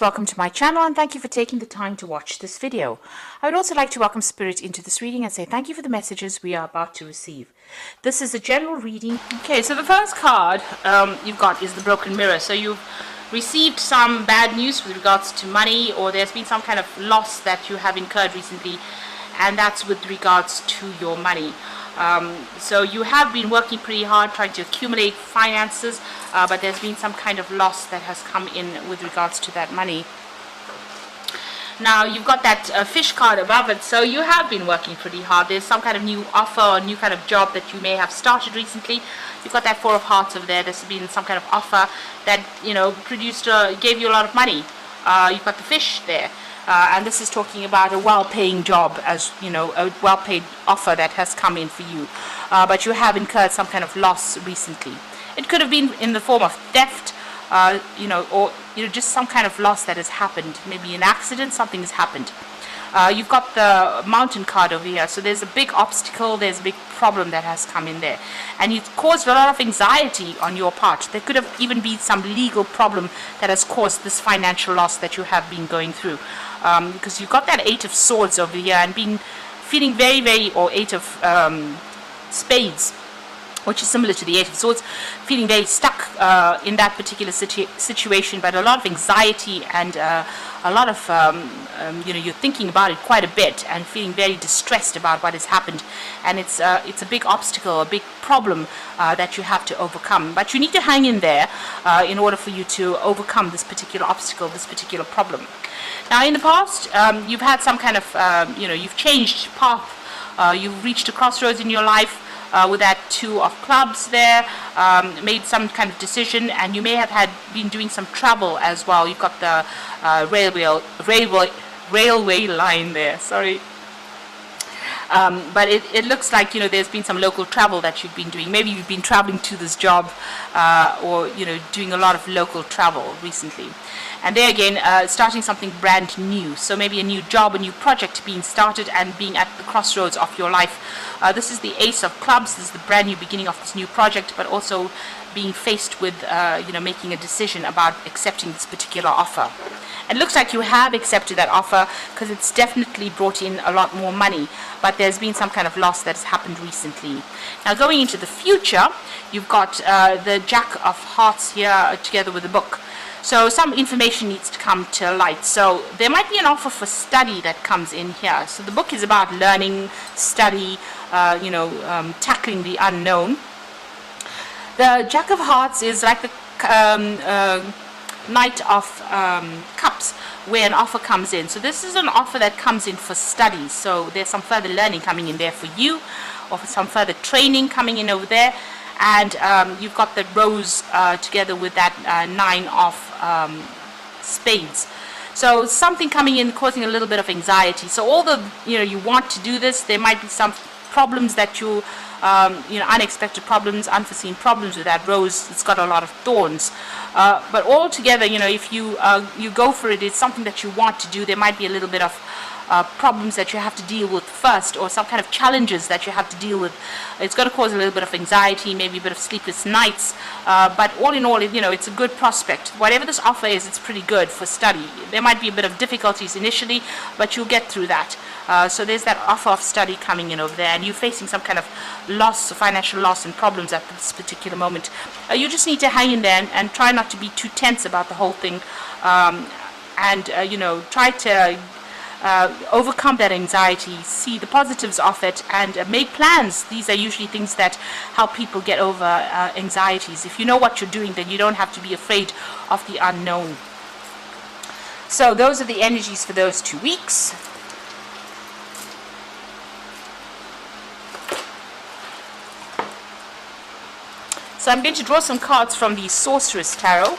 Welcome to my channel and thank you for taking the time to watch this video. I would also like to welcome Spirit into this reading and say thank you for the messages we are about to receive. This is a general reading. Okay, so the first card you've got is the Broken Mirror. So you've received some bad news with regards to money, or there's been some kind of loss that you have incurred recently, and that's with regards to your money. So you have been working pretty hard trying to accumulate finances, but there's been some kind of loss that has come in with regards to that money. Now you've got that fish card above it, so you have been working pretty hard. There's some kind of new offer or new kind of job that you may have started recently. You've got that Four of Hearts over there. There's been some kind of offer that, you know, gave you a lot of money. You've got the fish there. And this is talking about a well-paying job, as you know, a well-paid offer that has come in for you. But you have incurred some kind of loss recently. It could have been in the form of theft, or just some kind of loss that has happened. Maybe an accident, something has happened. You've got the Mountain card over here, so there's a big obstacle, there's a big problem that has come in there, and it's caused a lot of anxiety on your part. There could have even been some legal problem that has caused this financial loss that you have been going through, because you've got that Eight of Swords over here and feeling very, or Eight of Spades, which is similar to the Eight of Swords, feeling very stuck in that particular situation, but a lot of anxiety and a lot of, you're thinking about it quite a bit and feeling very distressed about what has happened. And it's a big obstacle, a big problem that you have to overcome. But you need to hang in there in order for you to overcome this particular obstacle, this particular problem. Now, in the past, you've had some kind of, you've changed path. You've reached a crossroads in your life. With that Two of Clubs there, made some kind of decision, and you may have been doing some travel as well. You've got the railway line there, sorry. But it looks like, there's been some local travel that you've been doing. Maybe you've been traveling to this job, or, doing a lot of local travel recently. And there again, starting something brand new. So maybe a new job, a new project being started and being at the crossroads of your life. This is the Ace of Clubs. This is the brand new beginning of this new project, but also being faced with, making a decision about accepting this particular offer. And it looks like you have accepted that offer because it's definitely brought in a lot more money, but there's been some kind of loss that has happened recently. Now, going into the future, you've got the Jack of Hearts here together with the Book. So some information needs to come to light. So there might be an offer for study that comes in here. So the book is about learning, study, tackling the unknown. The Jack of Hearts is like the Knight of Cups, where an offer comes in. So this is an offer that comes in for study. So there's some further learning coming in there for you, or for some further training coming in over there. And you've got the Rose together with that Nine of Spades. So something coming in causing a little bit of anxiety. So although you want to do this, there might be some problems that you unexpected problems, unforeseen problems with that Rose. It's got a lot of thorns. But altogether, if you go for it, it's something that you want to do. There might be a little bit of problems that you have to deal with first, or some kind of challenges that you have to deal with. It's going to cause a little bit of anxiety, maybe a bit of sleepless nights, but all in all, it's a good prospect. Whatever this offer is, it's pretty good for study. There might be a bit of difficulties initially, but you'll get through that. So there's that offer of study coming in over there, and you're facing some kind of loss, financial loss and problems at this particular moment. You just need to hang in there and try not to be too tense about the whole thing, and try to overcome that anxiety, see the positives of it, and make plans. These are usually things that help people get over anxieties. If you know what you're doing, then you don't have to be afraid of the unknown. So those are the energies for those 2 weeks. So I'm going to draw some cards from the Sorceress Tarot.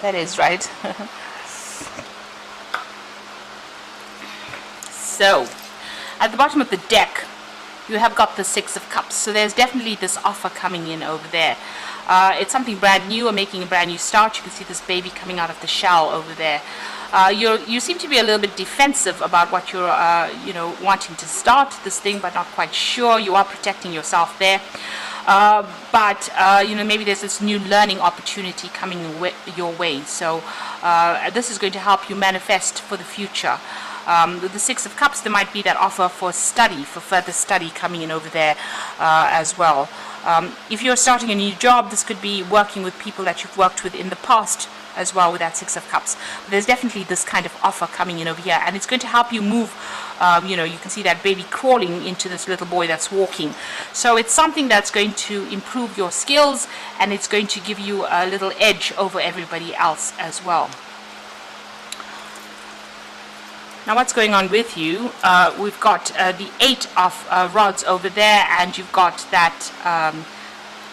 That is right. So, at the bottom of the deck, you have got the Six of Cups. So there's definitely this offer coming in over there. It's something brand new or making a brand new start. You can see this baby coming out of the shell over there. You seem to be a little bit defensive about what you're, wanting to start this thing, but not quite sure. You are protecting yourself there. But maybe there's this new learning opportunity coming your way. So this is going to help you manifest for the future. With the Six of Cups, there might be that offer for study, for further study coming in over there as well. If you're starting a new job, this could be working with people that you've worked with in the past as well with that Six of Cups. But there's definitely this kind of offer coming in over here, and it's going to help you move. You can see that baby crawling into this little boy that's walking. So it's something that's going to improve your skills, and it's going to give you a little edge over everybody else as well. Now what's going on with you? We've got the Eight of Rods over there, and you've got that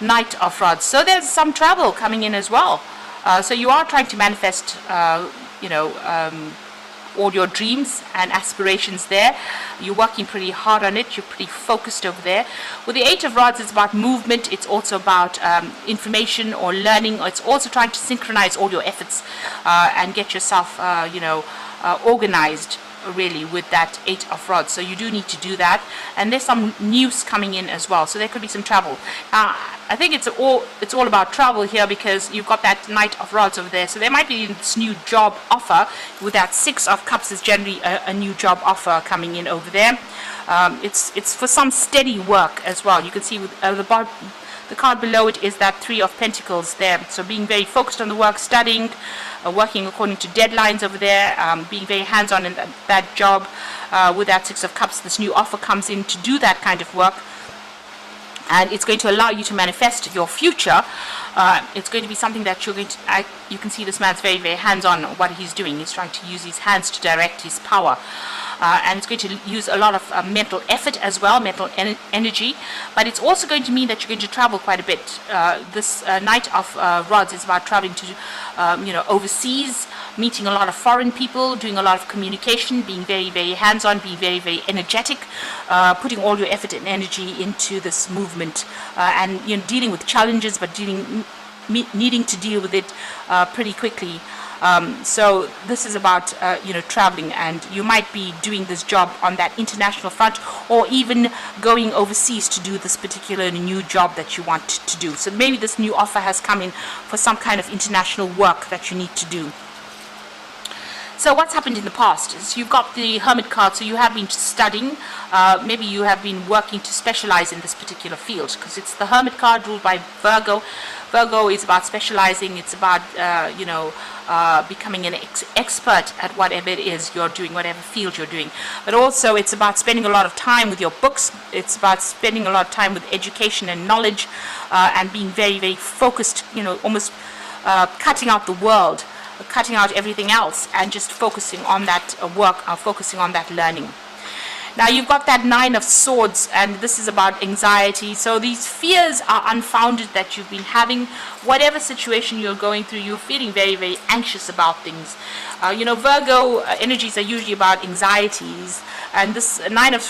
Knight of Rods. So there's some travel coming in as well. So you are trying to manifest, all your dreams and aspirations there. You're working pretty hard on it. You're pretty focused over there. With the Eight of Rods, it's about movement. It's also about information or learning. It's also trying to synchronize all your efforts and get yourself, organized really with that Eight of Rods. So you do need to do that, and there's some news coming in as well, so there could be some travel. I think it's all about travel here, because you've got that Knight of Rods over there, so there might be this new job offer. With that Six of Cups is generally a new job offer coming in over there. It's for some steady work as well. You can see with the card below it is that Three of Pentacles there. So being very focused on the work, studying, working according to deadlines over there, being very hands-on in that job. With that Six of Cups, this new offer comes in to do that kind of work. And it's going to allow you to manifest your future. It's going to be something that you're going to... you can see this man's very, very hands-on on what he's doing. He's trying to use his hands to direct his power. And it's going to use a lot of mental effort as well, mental energy. But it's also going to mean that you're going to travel quite a bit. This Knight of Rods is about traveling to, overseas, meeting a lot of foreign people, doing a lot of communication, being very, very hands-on, being very, very energetic, putting all your effort and energy into this movement, and dealing with challenges, but needing to deal with it pretty quickly. So this is about traveling, and you might be doing this job on that international front, or even going overseas to do this particular new job that you want to do. So maybe this new offer has come in for some kind of international work that you need to do. So what's happened in the past is you've got the Hermit card, so you have been studying, maybe you have been working to specialize in this particular field, because it's the Hermit card ruled by Virgo. Virgo is about specializing, it's about, becoming an expert at whatever it is you're doing, whatever field you're doing. But also it's about spending a lot of time with your books, it's about spending a lot of time with education and knowledge, and being very, very focused, almost cutting out the world, cutting out everything else, and just focusing on that work, focusing on that learning. Now you've got that Nine of Swords, and this is about anxiety. So these fears are unfounded that you've been having. Whatever situation you're going through, you're feeling very, very anxious about things. Virgo energies are usually about anxieties, and this Nine of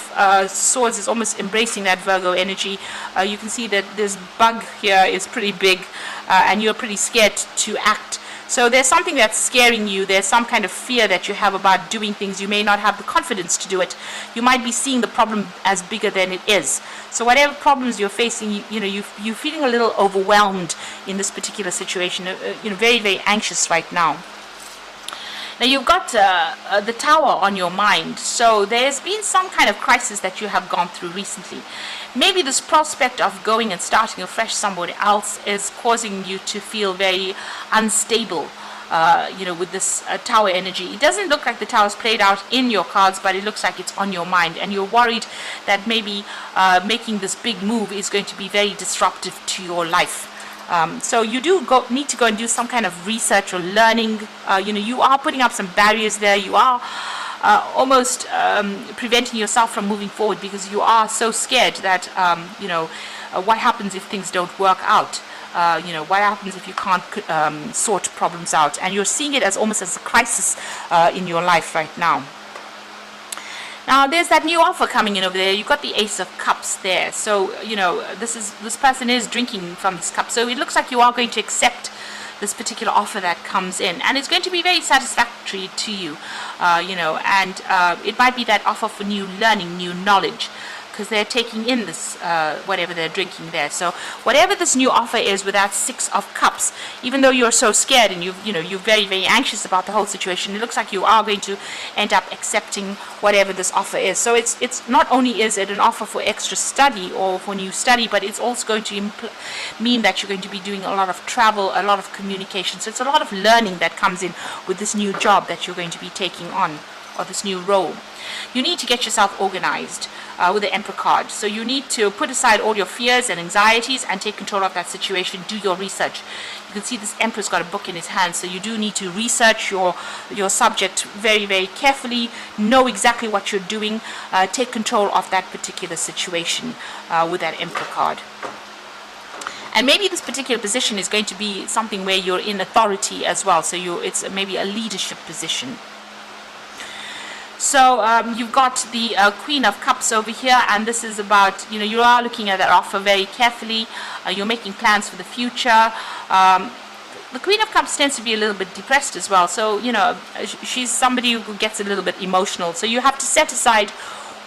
Swords is almost embracing that Virgo energy. You can see that this bug here is pretty big, and you're pretty scared to act. So there's something that's scaring you. There's some kind of fear that you have about doing things. You may not have the confidence to do it. You might be seeing the problem as bigger than it is. So whatever problems you're facing, you're feeling a little overwhelmed in this particular situation. Very, very anxious right now. Now you've got the Tower on your mind. So there's been some kind of crisis that you have gone through recently. Maybe this prospect of going and starting afresh somebody else is causing you to feel very unstable, with this Tower energy. It doesn't look like the Tower's played out in your cards, but it looks like it's on your mind, and you're worried that maybe making this big move is going to be very disruptive to your life. So you do need to go and do some kind of research or learning. You are putting up some barriers there. You are almost preventing yourself from moving forward, because you are so scared that what happens if things don't work out. What happens if you can't sort problems out? And you're seeing it as almost as a crisis in your life right now. Now there's that new offer coming in over there. You've got the Ace of Cups there. So, this person is drinking from this cup. So it looks like you are going to accept this particular offer that comes in, and it's going to be very satisfactory to you, and it might be that offer for new learning, new knowledge, because they're taking in this whatever they're drinking there. So whatever this new offer is with that Six of Cups, even though you're so scared and you're very, very anxious about the whole situation, it looks like you are going to end up accepting whatever this offer is. So it's not only is it an offer for extra study or for new study, but it's also going to mean that you're going to be doing a lot of travel, a lot of communication. So it's a lot of learning that comes in with this new job that you're going to be taking on, or this new role. You need to get yourself organized with the Emperor card. So you need to put aside all your fears and anxieties and take control of that situation. Do your research. You can see this Emperor's got a book in his hand, so you do need to research your subject very, very carefully. Know exactly what you're doing. Take control of that particular situation with that Emperor card. And maybe this particular position is going to be something where you're in authority as well. So it's maybe a leadership position. So you've got the Queen of Cups over here, and this is about, you are looking at that offer very carefully. You're making plans for the future. The Queen of Cups tends to be a little bit depressed as well. So, she's somebody who gets a little bit emotional. So you have to set aside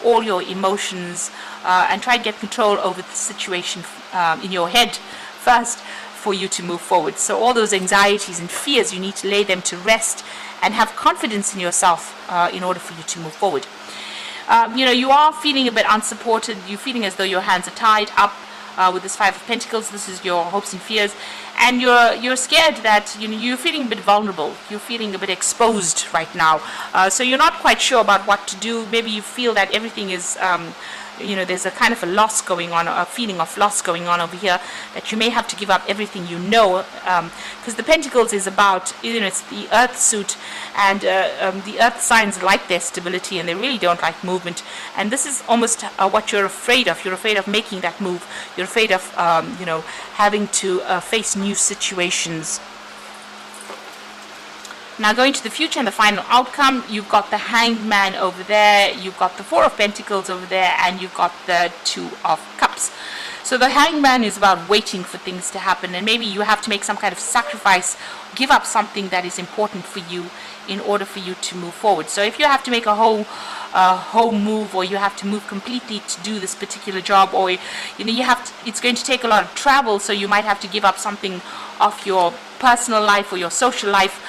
all your emotions and try to get control over the situation in your head first for you to move forward. So all those anxieties and fears, you need to lay them to rest and have confidence in yourself in order for you to move forward. You are feeling a bit unsupported. You're feeling as though your hands are tied up with this Five of Pentacles. This is your hopes and fears, and you're scared that you're feeling a bit vulnerable. You're feeling a bit exposed right now. So you're not quite sure about what to do. Maybe you feel that everything is there's a kind of a loss going on, a feeling of loss going on over here, that you may have to give up everything because the Pentacles is about, it's the Earth suit, and the Earth signs like their stability, and they really don't like movement. And this is almost what you're afraid of. You're afraid of making that move. You're afraid of, having to face new situations. Now going to the future and the final outcome, you've got the Hanged Man over there, you've got the Four of Pentacles over there, and you've got the Two of Cups. So the Hanged Man is about waiting for things to happen, and maybe you have to make some kind of sacrifice, give up something that is important for you in order for you to move forward. So if you have to make a whole move, or you have to move completely to do this particular job, or it's going to take a lot of travel, so you might have to give up something of your personal life or your social life.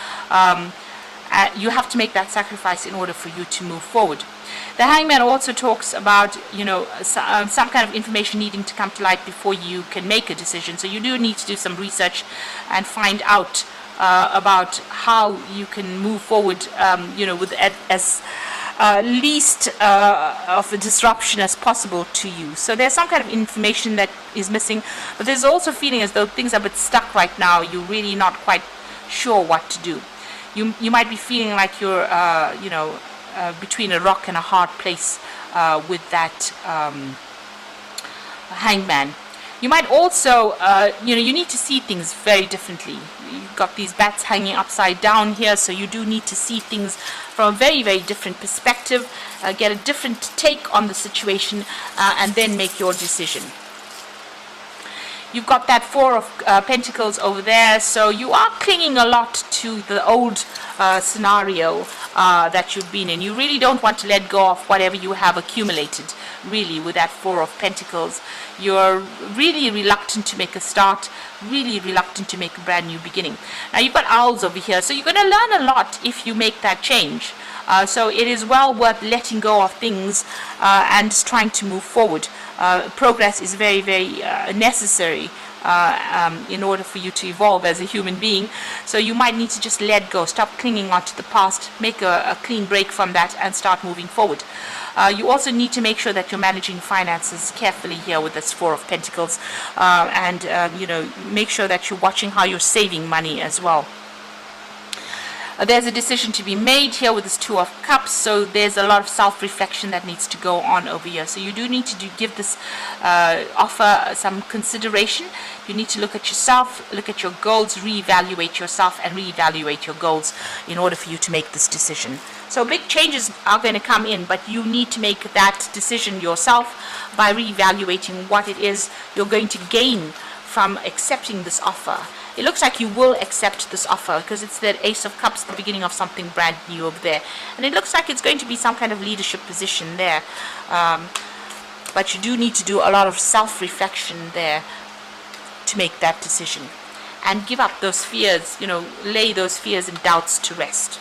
You have to make that sacrifice in order for you to move forward. The Hangman also talks about some kind of information needing to come to light before you can make a decision. So you do need to do some research and find out about how you can move forward with as least of a disruption as possible to you. So there's some kind of information that is missing, but there's also a feeling as though things are a bit stuck right now. You're really not quite sure what to do. You might be feeling like you're between a rock and a hard place with that Hangman. You might also you need to see things very differently. You've got these bats hanging upside down here, so you do need to see things from a very, very different perspective, get a different take on the situation, and then make your decision. You've got that Four of Pentacles over there, so you are clinging a lot to the old scenario that you've been in. You really don't want to let go of whatever you have accumulated, really, with that Four of Pentacles. You're really reluctant to make a start, really reluctant to make a brand new beginning. Now you've got owls over here, so you're going to learn a lot if you make that change. So it is well worth letting go of things and trying to move forward. Progress is very, very necessary in order for you to evolve as a human being. So you might need to just let go, stop clinging on to the past, make a clean break from that, and start moving forward. You also need to make sure that you're managing finances carefully here with this Four of Pentacles, and make sure that you're watching how you're saving money as well. There's a decision to be made here with this Two of Cups, so there's a lot of self-reflection that needs to go on over here. So you do need to give this offer some consideration. You need to look at yourself, look at your goals, reevaluate yourself and reevaluate your goals in order for you to make this decision. So big changes are going to come in, but you need to make that decision yourself by reevaluating what it is you're going to gain from accepting this offer. It looks like you will accept this offer because it's that Ace of Cups, the beginning of something brand new over there. And it looks like it's going to be some kind of leadership position there. But you do need to do a lot of self-reflection there to make that decision. And give up those fears, lay those fears and doubts to rest.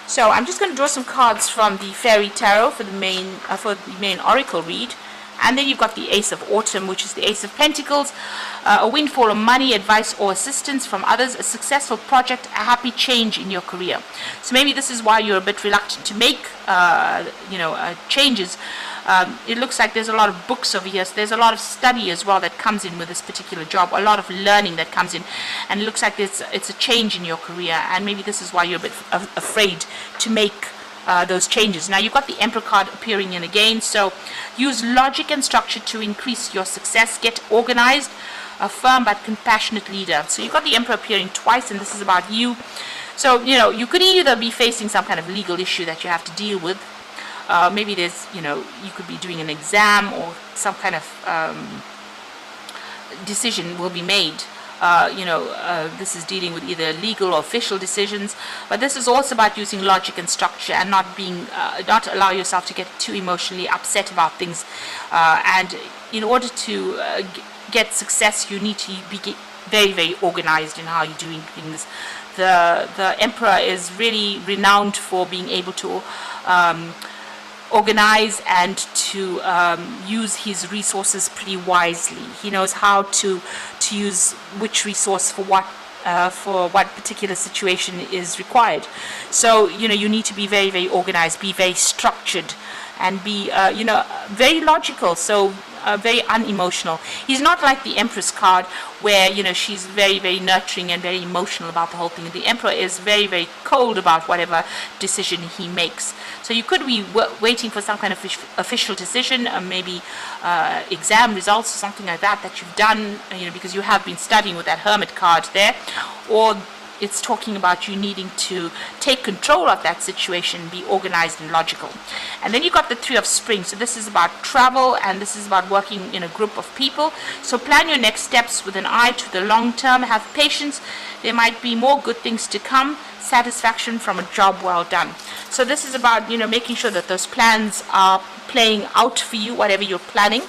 So I'm just going to draw some cards from the Fairy Tarot for the main Oracle read. And then you've got the Ace of Autumn, which is the Ace of Pentacles, a windfall of money, advice or assistance from others, a successful project, a happy change in your career. So maybe this is why you're a bit reluctant to make, changes. It looks like there's a lot of books over here. So there's a lot of study as well that comes in with this particular job, a lot of learning that comes in. And it looks like it's a change in your career. And maybe this is why you're a bit afraid to make those changes. Now you've got the Emperor card appearing in again, so use logic and structure to increase your success. Get organized, a firm but compassionate leader. So you've got the Emperor appearing twice, and this is about you. So you could either be facing some kind of legal issue that you have to deal with. Maybe there's you could be doing an exam, or some kind of decision will be made. This is dealing with either legal or official decisions, but this is also about using logic and structure and not allow yourself to get too emotionally upset about things. And in order to get success, you need to be very, very organized in how you're doing things. The Emperor is really renowned for being able to organize and to use his resources pretty wisely. He knows how to use which resource for what particular situation is required. So you need to be very, very organized, be very structured, and be very logical. So very unemotional. He's not like the Empress card where she's very, very nurturing and very emotional about the whole thing. The Emperor is very, very cold about whatever decision he makes. So you could be waiting for some kind of official decision, maybe exam results or something like that you've done, because you have been studying with that Hermit card there, or it's talking about you needing to take control of that situation, be organized and logical. And then you got the Three of Spring. So this is about travel, and this is about working in a group of people. So plan your next steps with an eye to the long term. Have patience. There might be more good things to come. Satisfaction from a job well done. So this is about making sure that those plans are playing out for you, whatever you're planning.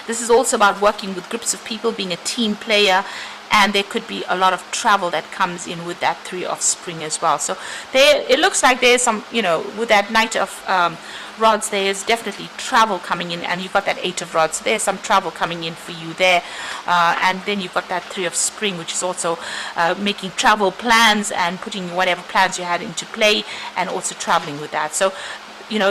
This is also about working with groups of people, being a team player. And there could be a lot of travel that comes in with that Three of Spring as well. So it looks like there's some, with that Knight of Rods, there's definitely travel coming in. And you've got that Eight of Rods. So there's some travel coming in for you there. And then you've got that Three of Spring, which is also making travel plans and putting whatever plans you had into play, and also traveling with that. So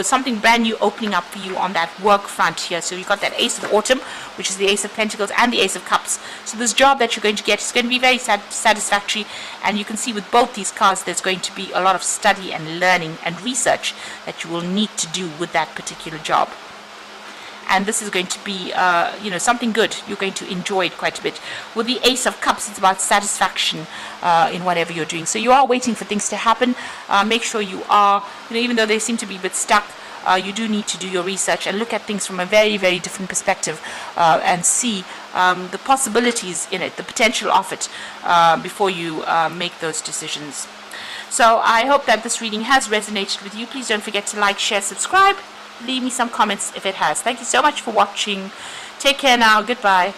something brand new opening up for you on that work front here. So you've got that Ace of Autumn, which is the Ace of Pentacles, and the Ace of Cups. So this job that you're going to get is going to be very satisfactory, and you can see with both these cards there's going to be a lot of study and learning and research that you will need to do with that particular job. And this is going to be, something good. You're going to enjoy it quite a bit. With the Ace of Cups, it's about satisfaction in whatever you're doing. So you are waiting for things to happen. Make sure you are, even though they seem to be a bit stuck, you do need to do your research and look at things from a very, very different perspective and see the possibilities in it, the potential of it, before you make those decisions. So I hope that this reading has resonated with you. Please don't forget to like, share, subscribe. Leave me some comments if it has. Thank you so much for watching. Take care now. Goodbye.